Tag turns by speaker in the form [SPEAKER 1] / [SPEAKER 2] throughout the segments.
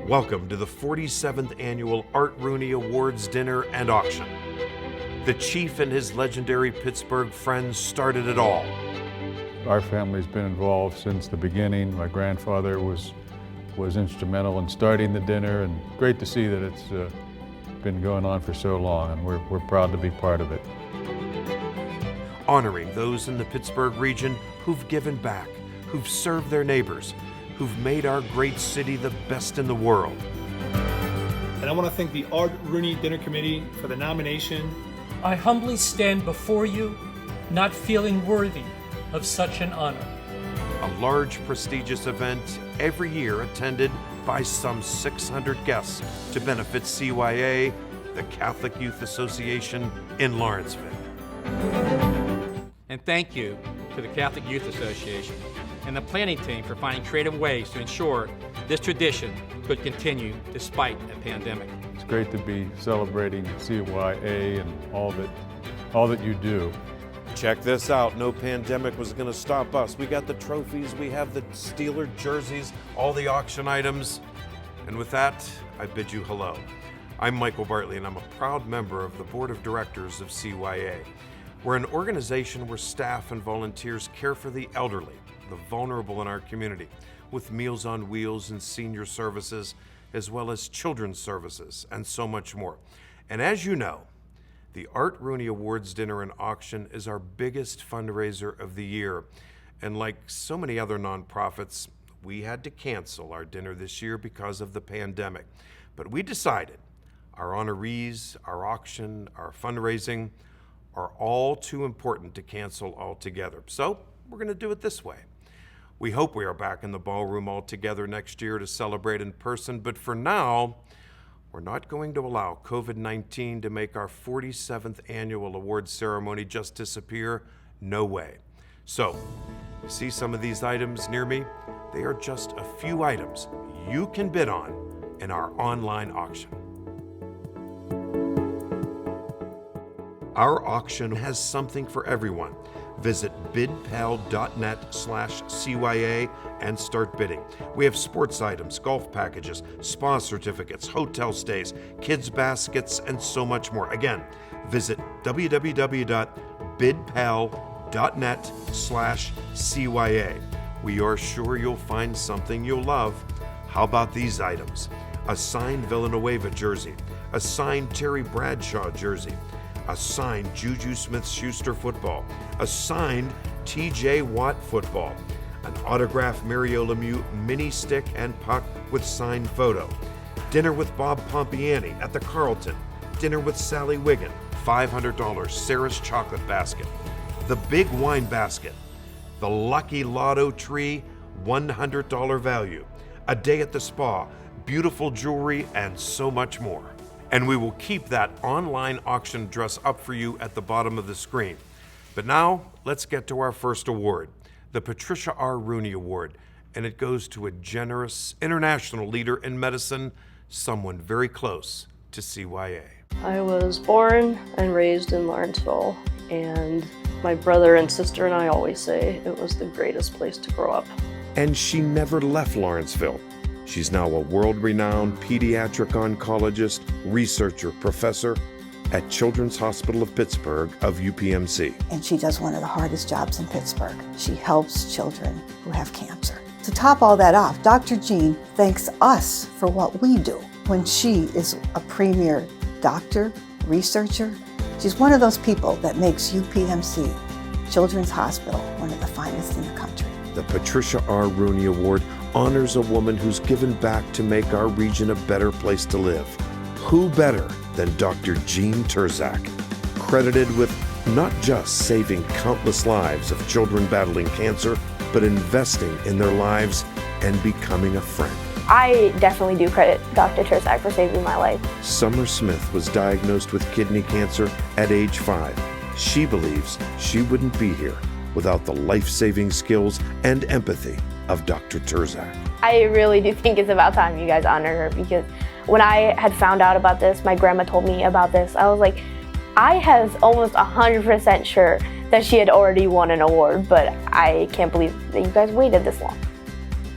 [SPEAKER 1] Welcome to the 47th Annual Art Rooney Awards dinner and auction. The chief and his legendary Pittsburgh friends started it all.
[SPEAKER 2] Our family's been involved since the beginning. My grandfather was instrumental in starting the dinner, and great to see that it's been going on for so long, and we're proud to be part of it.
[SPEAKER 1] Honoring those in the Pittsburgh region who've given back, who've served their neighbors, who've made our great city the best in the world.
[SPEAKER 3] And I want to thank the Art Rooney Dinner Committee for the nomination.
[SPEAKER 4] I humbly stand before you, not feeling worthy of such an honor.
[SPEAKER 1] A large, prestigious event every year attended by some 600 guests to benefit CYA, the Catholic Youth Association in Lawrenceville.
[SPEAKER 5] And thank you to the Catholic Youth Association and the planning team for finding creative ways to ensure this tradition could continue despite a pandemic.
[SPEAKER 2] It's great to be celebrating CYA and all that you do.
[SPEAKER 1] Check this out, no pandemic was gonna stop us. We got the trophies, we have the Steeler jerseys, all the auction items. And with that, I bid you hello. I'm Michael Bartley, and I'm a proud member of the Board of Directors of CYA. We're an organization where staff and volunteers care for the elderly, the vulnerable in our community, with Meals on Wheels and senior services, as well as children's services, and so much more. And as you know, the Art Rooney Awards dinner and auction is our biggest fundraiser of the year. And like so many other nonprofits, we had to cancel our dinner this year because of the pandemic. But we decided our honorees, our auction, our fundraising are all too important to cancel altogether. So we're going to do it this way. We hope we are back in the ballroom all together next year to celebrate in person, but for now, we're not going to allow COVID-19 to make our 47th annual awards ceremony just disappear. No way. So, you see some of these items near me? They are just a few items you can bid on in our online auction. Our auction has something for everyone. Visit bidpal.net/CYA and start bidding. We have sports items, golf packages, spa certificates, hotel stays, kids baskets, and so much more. Again, visit www.bidpal.net/CYA. We are sure you'll find something you'll love. How about these items? A signed Villanueva jersey, a signed Terry Bradshaw jersey, a signed Juju Smith-Schuster football, a signed TJ Watt football, an autographed Mario Lemieux mini stick and puck with signed photo, dinner with Bob Pompiani at the Carlton, dinner with Sally Wiggin, $500 Sarah's chocolate basket, the big wine basket, the lucky lotto tree, $100 value, a day at the spa, beautiful jewelry, and so much more. And we will keep that online auction address up for you at the bottom of the screen. But now, let's get to our first award, the Patricia R. Rooney Award, and it goes to a generous international leader in medicine, someone very close to CYA.
[SPEAKER 6] I was born and raised in Lawrenceville, and my brother and sister and I always say it was the greatest place to grow up.
[SPEAKER 1] And she never left Lawrenceville. She's now a world-renowned pediatric oncologist, researcher, professor at Children's Hospital of Pittsburgh of UPMC.
[SPEAKER 7] And she does one of the hardest jobs in Pittsburgh. She helps children who have cancer. To top all that off, Dr. Jean thanks us for what we do when she is a premier doctor, researcher. She's one of those people that makes UPMC, Children's Hospital, one of the finest in the country.
[SPEAKER 1] The Patricia R. Rooney Award honors a woman who's given back to make our region a better place to live. Who better than Dr. Jean Turzak, credited with not just saving countless lives of children battling cancer, but investing in their lives and becoming a friend.
[SPEAKER 8] I definitely do credit Dr. Turzak for saving my life.
[SPEAKER 1] Summer Smith was diagnosed with kidney cancer at age 5. She believes she wouldn't be here without the life-saving skills and empathy of Dr. Turzak.
[SPEAKER 8] I really do think it's about time you guys honor her, because when I had found out about this, my grandma told me about this, I was like, I was almost 100% sure that she had already won an award, but I can't believe that you guys waited this long.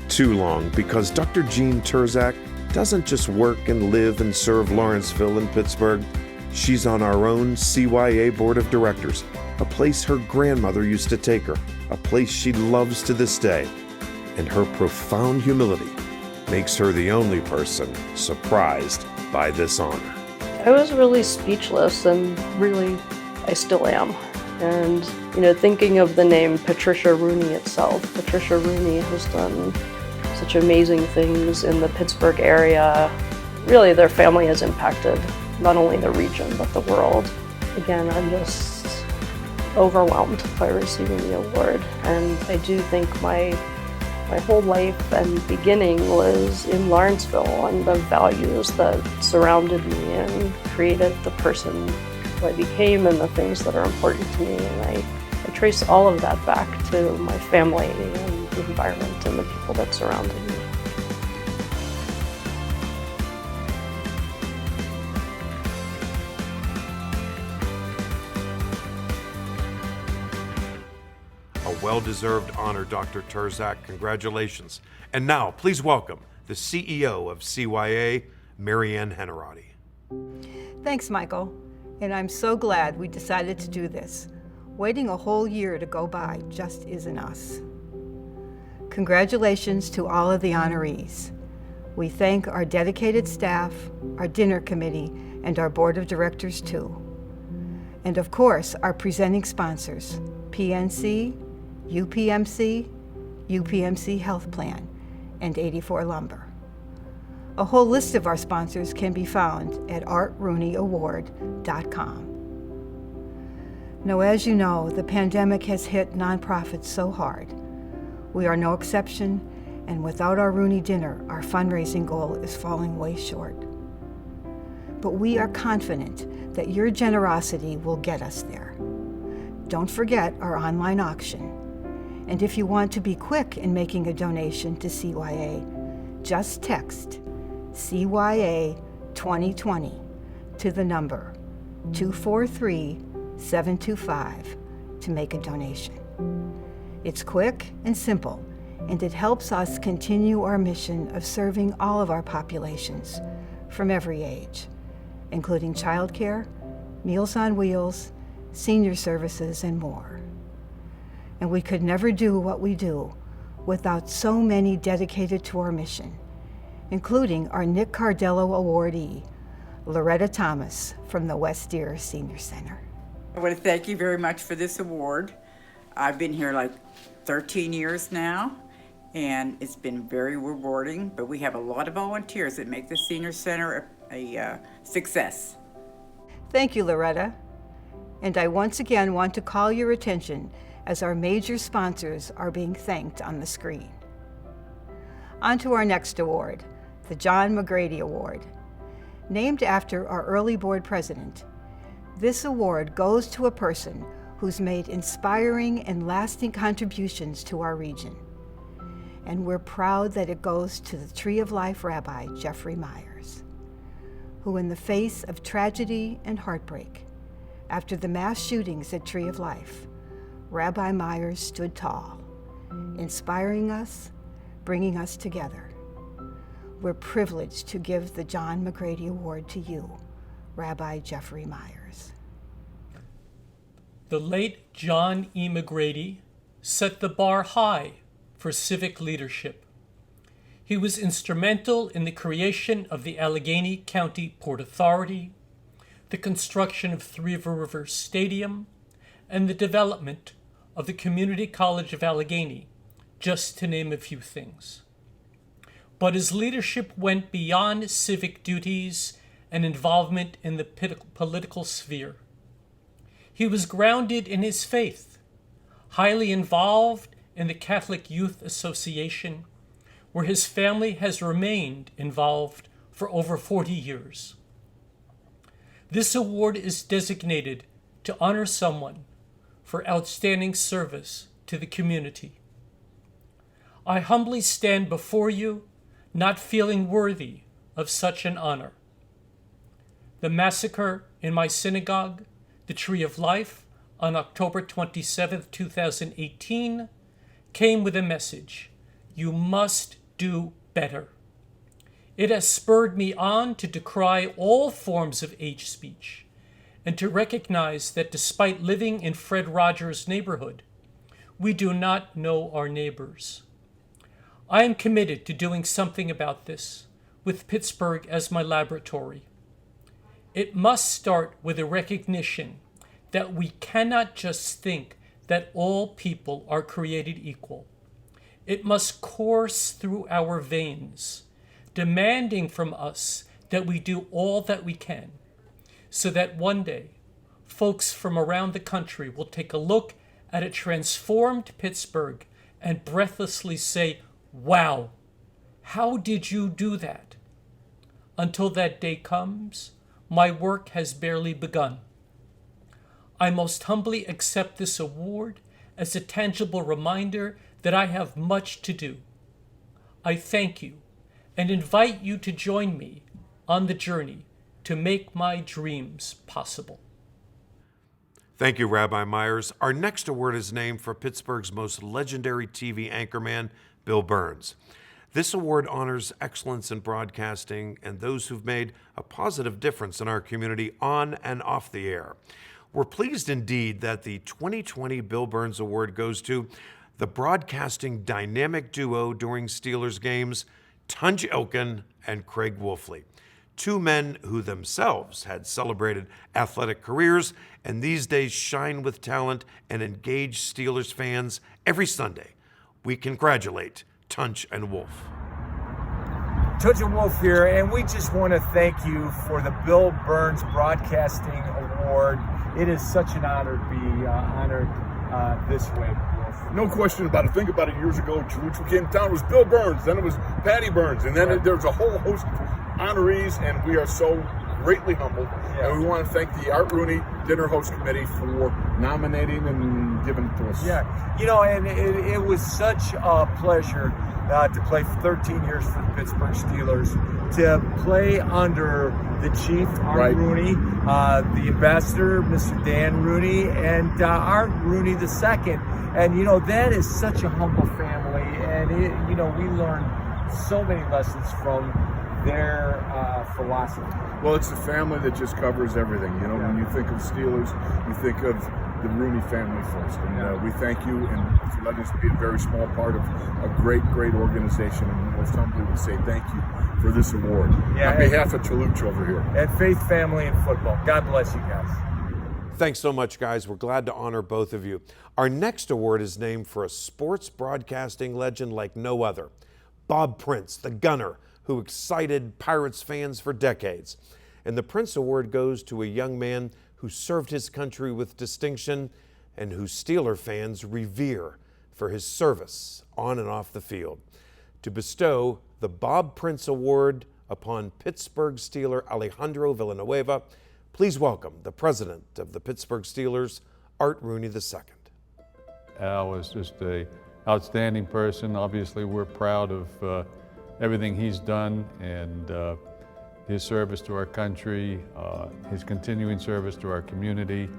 [SPEAKER 1] Too long, because Dr. Jean Turzak doesn't just work and live and serve Lawrenceville and Pittsburgh. She's on our own CYA Board of Directors, a place her grandmother used to take her, a place she loves to this day. And her profound humility makes her the only person surprised by this honor.
[SPEAKER 6] I was really speechless, and really, I still am. And, thinking of the name Patricia Rooney itself, Patricia Rooney has done such amazing things in the Pittsburgh area. Really, their family has impacted not only the region, but the world. Again, I'm just overwhelmed by receiving the award. And I do think my whole life and beginning was in Lawrenceville, and the values that surrounded me and created the person who I became and the things that are important to me. And I trace all of that back to my family and the environment and the people that surrounded me.
[SPEAKER 1] A well-deserved honor, Dr. Turzak. Congratulations. And now, please welcome the CEO of CYA, Marianne Hennerati.
[SPEAKER 9] Thanks, Michael. And I'm so glad we decided to do this. Waiting a whole year to go by just isn't us. Congratulations to all of the honorees. We thank our dedicated staff, our dinner committee, and our board of directors too. And of course, our presenting sponsors, PNC, UPMC, UPMC Health Plan, and 84 Lumber. A whole list of our sponsors can be found at artrooneyaward.com. Now, as you know, the pandemic has hit nonprofits so hard. We are no exception, and without our Rooney Dinner, our fundraising goal is falling way short. But we are confident that your generosity will get us there. Don't forget our online auction. And if you want to be quick in making a donation to CYA, just text CYA 2020 to the number 243-725 to make a donation. It's quick and simple, and it helps us continue our mission of serving all of our populations from every age, including childcare, Meals on Wheels, senior services, and more. And we could never do what we do without so many dedicated to our mission, including our Nick Cardello awardee, Loretta Thomas from the West Deer Senior Center.
[SPEAKER 10] I want to thank you very much for this award. I've been here like 13 years now, and it's been very rewarding, but we have a lot of volunteers that make the Senior Center a success.
[SPEAKER 9] Thank you, Loretta. And I once again want to call your attention as our major sponsors are being thanked on the screen. On to our next award, the John McGrady Award. Named after our early board president, this award goes to a person who's made inspiring and lasting contributions to our region. And we're proud that it goes to the Tree of Life Rabbi, Jeffrey Myers, who in the face of tragedy and heartbreak, after the mass shootings at Tree of Life, Rabbi Myers stood tall, inspiring us, bringing us together. We're privileged to give the John McGrady Award to you, Rabbi Jeffrey Myers.
[SPEAKER 4] The late John E. McGrady set the bar high for civic leadership. He was instrumental in the creation of the Allegheny County Port Authority, the construction of Three River Stadium, and the development of the Community College of Allegheny, just to name a few things. But his leadership went beyond civic duties and involvement in the political sphere. He was grounded in his faith, highly involved in the Catholic Youth Association, where his family has remained involved for over 40 years. This award is designated to honor someone for outstanding service to the community. I humbly stand before you, not feeling worthy of such an honor. The massacre in my synagogue, the Tree of Life, on October 27, 2018, came with a message: you must do better. It has spurred me on to decry all forms of hate speech and to recognize that despite living in Fred Rogers' neighborhood, we do not know our neighbors. I am committed to doing something about this, with Pittsburgh as my laboratory. It must start with a recognition that we cannot just think that all people are created equal. It must course through our veins, demanding from us that we do all that we can, so that one day, folks from around the country will take a look at a transformed Pittsburgh and breathlessly say, "Wow, how did you do that?" Until that day comes, my work has barely begun. I most humbly accept this award as a tangible reminder that I have much to do. I thank you and invite you to join me on the journey to make my dreams possible.
[SPEAKER 1] Thank you, Rabbi Myers. Our next award is named for Pittsburgh's most legendary TV anchorman, Bill Burns. This award honors excellence in broadcasting and those who've made a positive difference in our community on and off the air. We're pleased indeed that the 2020 Bill Burns Award goes to the broadcasting dynamic duo during Steelers games, Tunj Ilkin and Craig Wolfley, two men who themselves had celebrated athletic careers and these days shine with talent and engage Steelers fans every Sunday. We congratulate Tunj and Wolf.
[SPEAKER 11] Tunj and Wolf here, and we just want to thank you for the Bill Burns Broadcasting Award. It is such an honor to be honored this way.
[SPEAKER 12] No question about it. Think about it. Years ago, which came to town, it was Bill Burns, then it was Patty Burns, and then there was a whole host of honorees, and we are so greatly humbled. Yeah. And we want to thank the Art Rooney Dinner Host Committee for nominating and giving it to us.
[SPEAKER 11] Yeah, you know, and it was such a pleasure to play for 13 years for the Pittsburgh Steelers, to play under the chief, Art Rooney, the ambassador, Mr. Dan Rooney, and Art Rooney II. And, you know, that is such a humble family, and, you know, we learned so many lessons from their philosophy.
[SPEAKER 12] Well, it's a family that just covers everything. You know, when you think of Steelers, you think of the Rooney family first. And we thank you and for letting us be a very small part of a great, great organization. And most humbly we say thank you for this award. On behalf of Chalucha over here.
[SPEAKER 11] And Faith Family in Football. God bless you guys.
[SPEAKER 1] Thanks so much, guys. We're glad to honor both of you. Our next award is named for a sports broadcasting legend like no other, Bob Prince, the gunner, who excited Pirates fans for decades. And the Prince Award goes to a young man who served his country with distinction and who Steeler fans revere for his service on and off the field. To bestow the Bob Prince Award upon Pittsburgh Steeler Alejandro Villanueva, please welcome the president of the Pittsburgh Steelers, Art Rooney II.
[SPEAKER 2] Al was just an outstanding person. Obviously, we're proud of everything he's done and his service to our country, his continuing service to our community.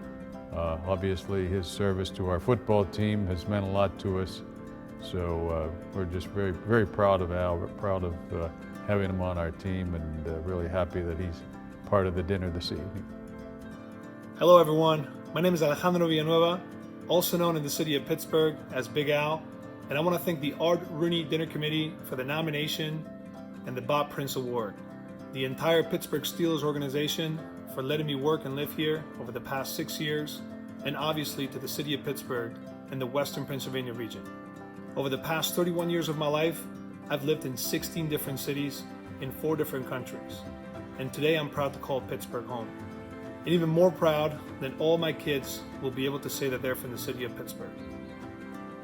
[SPEAKER 2] Obviously, his service to our football team has meant a lot to us. So we're just very, very proud of Al. We're proud of having him on our team and really happy that he's part of the dinner this evening.
[SPEAKER 3] Hello everyone, my name is Alejandro Villanueva, also known in the city of Pittsburgh as Big Al, and I want to thank the Art Rooney Dinner Committee for the nomination and the Bob Prince Award, the entire Pittsburgh Steelers organization for letting me work and live here over the past 6 years, and obviously to the city of Pittsburgh and the Western Pennsylvania region. Over the past 31 years of my life, I've lived in 16 different cities in 4 different countries. And today I'm proud to call Pittsburgh home. And even more proud that all my kids will be able to say that they're from the city of Pittsburgh.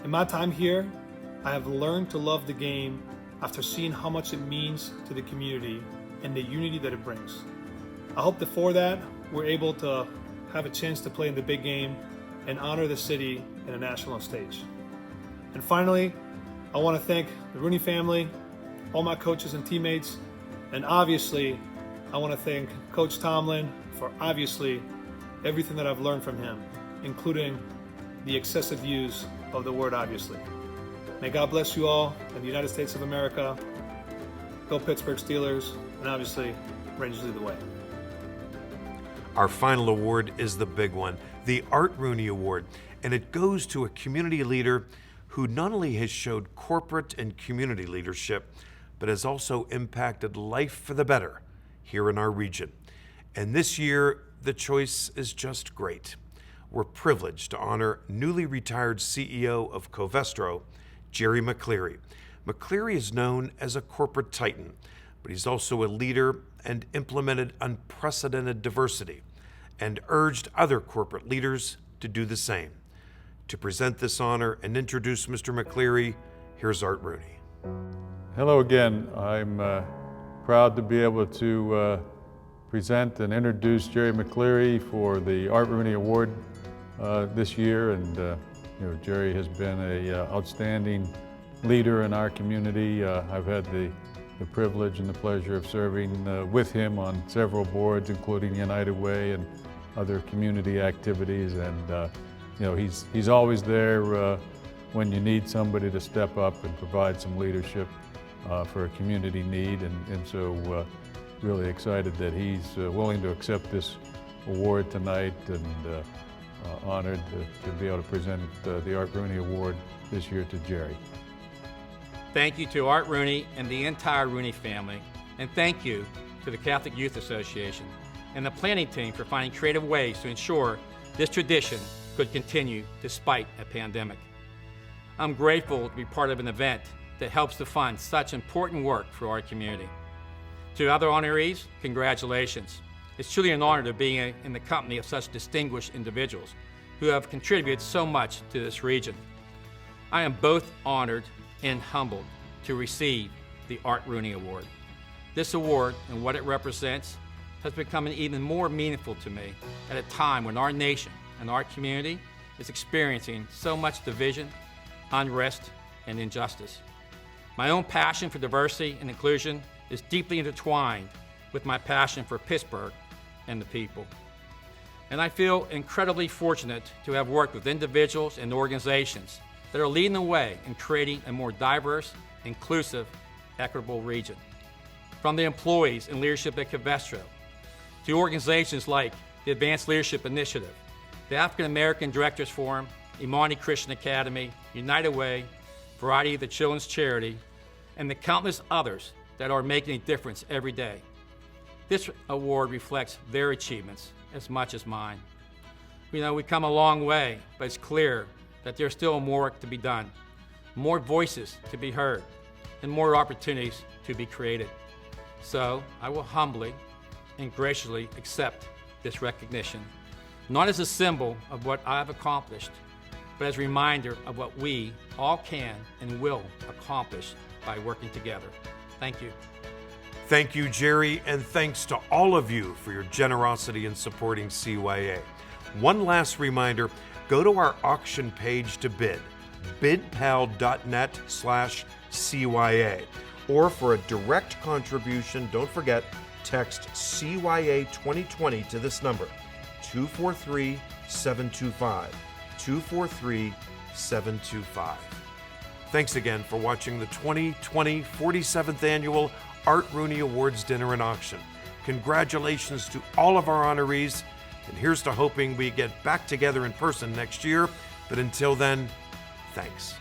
[SPEAKER 3] In my time here, I have learned to love the game after seeing how much it means to the community and the unity that it brings. I hope that for that, we're able to have a chance to play in the big game and honor the city in a national stage. And finally, I want to thank the Rooney family, all my coaches and teammates, and obviously, I want to thank Coach Tomlin for obviously everything that I've learned from him. including the excessive use of the word obviously. May God bless you all in the United States of America. Go Pittsburgh Steelers, and obviously, Rangers lead the way.
[SPEAKER 1] Our final award is the big one, the Art Rooney Award, and it goes to a community leader who not only has showed corporate and community leadership, but has also impacted life for the better here in our region. And this year, the choice is just great. We're privileged to honor newly retired CEO of Covestro, Jerry McCleary. McCleary is known as a corporate titan, but he's also a leader and implemented unprecedented diversity and urged other corporate leaders to do the same. To present this honor and introduce Mr. McCleary, here's Art Rooney.
[SPEAKER 2] Hello again. I'm proud to be able to present and introduce Jerry McCleary for the Art Rooney Award this year. And Jerry has been an outstanding leader in our community. I've had the privilege and the pleasure of serving with him on several boards, including United Way and other community activities. And he's always there when you need somebody to step up and provide some leadership for a community need. And so really excited that he's willing to accept this award tonight, and honored to be able to present the Art Rooney Award this year to Jerry.
[SPEAKER 5] Thank you to Art Rooney and the entire Rooney family, and thank you to the Catholic Youth Association and the planning team for finding creative ways to ensure this tradition could continue despite a pandemic. I'm grateful to be part of an event that helps to fund such important work for our community. To other honorees, congratulations. It's truly an honor to be in the company of such distinguished individuals who have contributed so much to this region. I am both honored and humbled to receive the Art Rooney Award. This award and what it represents has become even more meaningful to me at a time when our nation and our community is experiencing so much division, unrest, and injustice. My own passion for diversity and inclusion is deeply intertwined with my passion for Pittsburgh and the people. And I feel incredibly fortunate to have worked with individuals and organizations that are leading the way in creating a more diverse, inclusive, equitable region. From the employees and leadership at Covestro, to organizations like the Advanced Leadership Initiative, the African American Directors Forum, Imani Christian Academy, United Way, Variety of the Children's Charity, and the countless others that are making a difference every day. This award reflects their achievements as much as mine. We've come a long way, but it's clear that there's still more work to be done, more voices to be heard, and more opportunities to be created. So I will humbly and graciously accept this recognition, not as a symbol of what I've accomplished, but as a reminder of what we all can and will accomplish by working together. Thank you.
[SPEAKER 1] Thank you, Jerry, and thanks to all of you for your generosity in supporting CYA. One last reminder, go to our auction page to bid, bidpal.net/CYA. Or for a direct contribution, don't forget, text CYA 2020 to this number, 243-725, 243-725. Thanks again for watching the 2020 47th Annual Art Rooney Awards Dinner and Auction. Congratulations to all of our honorees, and here's to hoping we get back together in person next year. But until then, thanks.